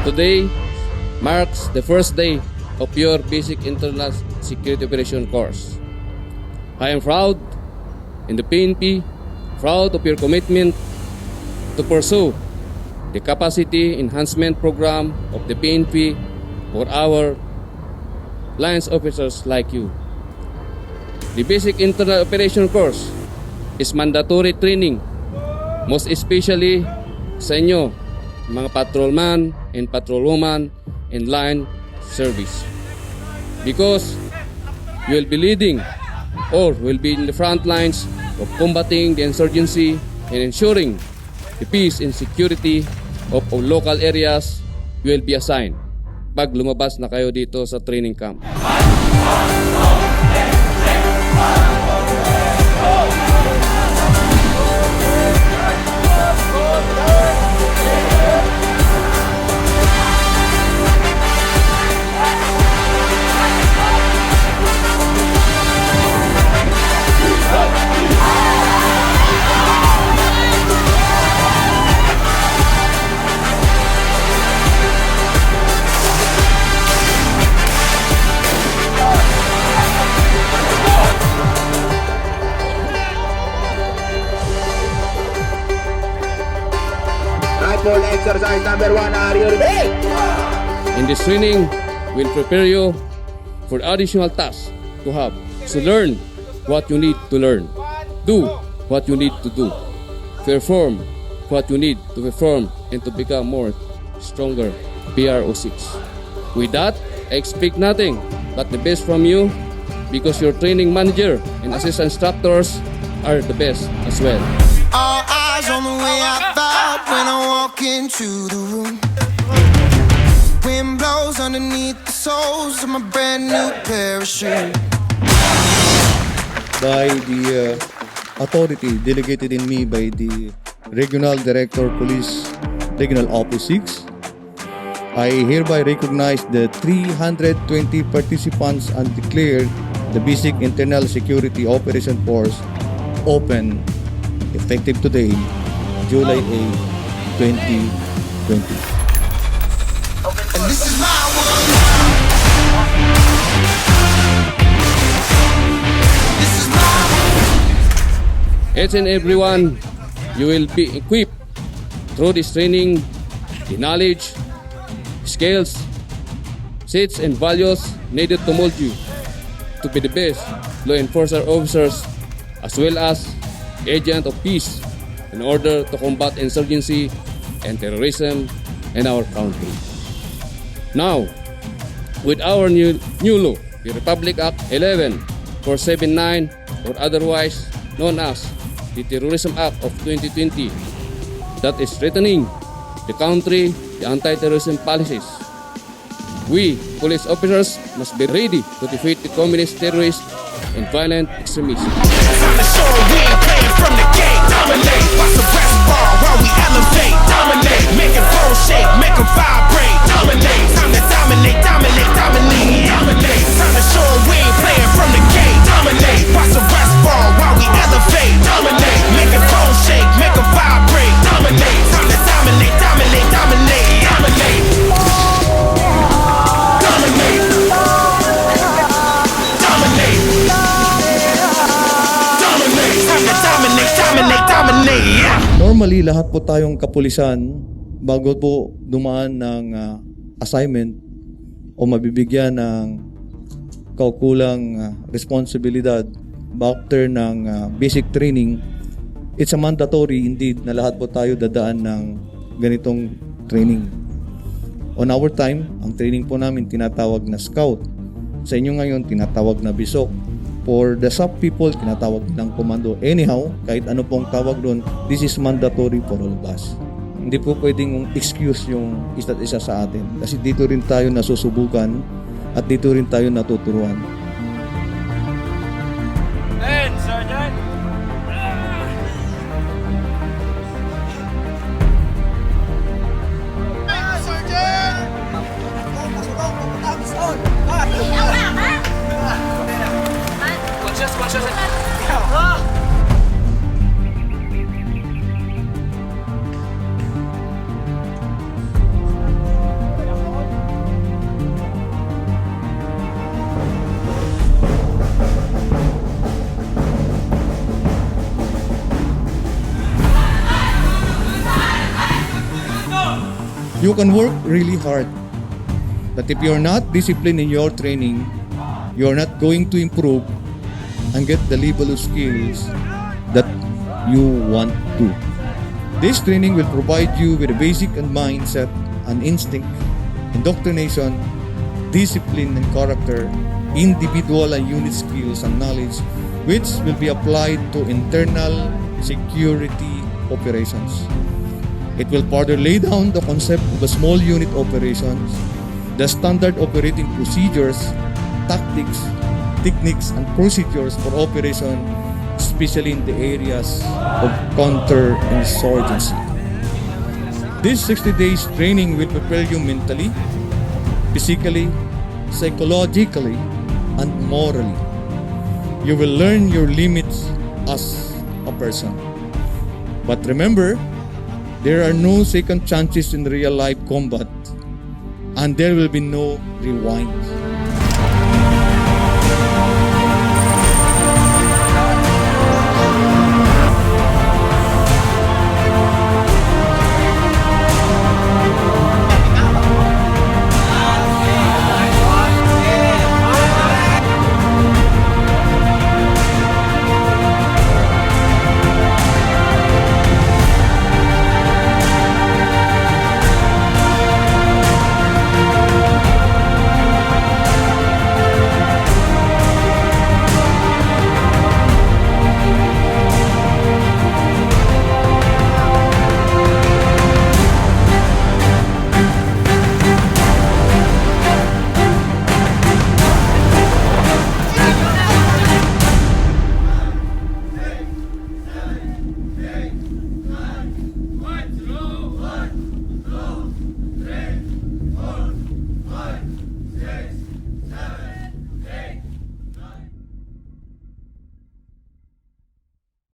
Today marks the first day of your basic internal security operation course. I am proud in the PNP, proud of your commitment to pursue the capacity enhancement program of the PNP for our lines officers like you. The basic internal operation course is mandatory training, most especially sa inyo, mga patrolman and patrolwoman in line service. Because you will be leading or will be in the front lines of combating the insurgency and ensuring the peace and security of our local areas you will be assigned pag lumabas na kayo dito sa training camp. Rifle exercise number 1, are you ready? In this training, we'll prepare you for additional tasks to have. So learn what you need to learn. Do what you need to do. Perform what you need to perform and to become more stronger PRO6. With that, I expect nothing but the best from you because your training manager and assistant instructors are the best as well. All eyes on the way I thought when I walk into the room. Wind blows underneath the soles of my brand new parachute. By the authority delegated in me by the Regional Director Police Regional Office 6, I hereby recognize the 320 participants and declare the Basic Internal Security Operation Force open effective today, July 8, 2020. And this is my world. This is my world. Each and everyone, you will be equipped through this training, the knowledge, skills, sets and values needed to mold you to be the best law enforcement officers as well as agent of peace in order to combat insurgency and terrorism in our country. Now, with our new law, the Republic Act 11479 or otherwise known as the Terrorism Act of 2020 that is threatening the country, the anti-terrorism policies. We, police officers, must be ready to defeat the communist terrorists and violent extremists. Time to show we ain't playing from the gate. Dominate, bust a rest bar while we elevate. Dominate, make it phone shake, make it vibrate. Dominate, time to dominate, dominate, dominate, dominate. Time to show we ain't playing from the gate. Dominate, bust a rest bar while we elevate. Dominate, make it phone shake, make it vibrate. Dominate, time to dominate, dominate, dominate, dominate. Dominate. Dominate. Dominate. Normally, lahat po tayong kapulisan, bago po dumaan ng assignment o mabibigyan ng kaukulang responsibilidad after ng basic training, it's a mandatory indeed na lahat po tayo dadaan ng ganitong training. On our time, ang training po namin tinatawag na scout. Sa inyo ngayon, tinatawag na bisok. For the sub people, tinatawag ng komando. Anyhow, kahit ano pong tawag doon, this is mandatory for all of us. Hindi po pwedeng excuse yung isa't isa sa atin. Kasi dito rin tayo nasusubukan at dito rin tayo natuturuan. You can work really hard, but if you're not disciplined in your training, you're not going to improve and get the level of skills that you want to. This training will provide you with a basic and mindset and instinct, indoctrination, discipline and character, individual and unit skills and knowledge, which will be applied to internal security operations. It will further lay down the concept of a small unit operations, the standard operating procedures, tactics, techniques, and procedures for operation, especially in the areas of counterinsurgency. This 60 days training will prepare you mentally, physically, psychologically, and morally. You will learn your limits as a person. But remember, there are no second chances in real life combat, and there will be no rewinds.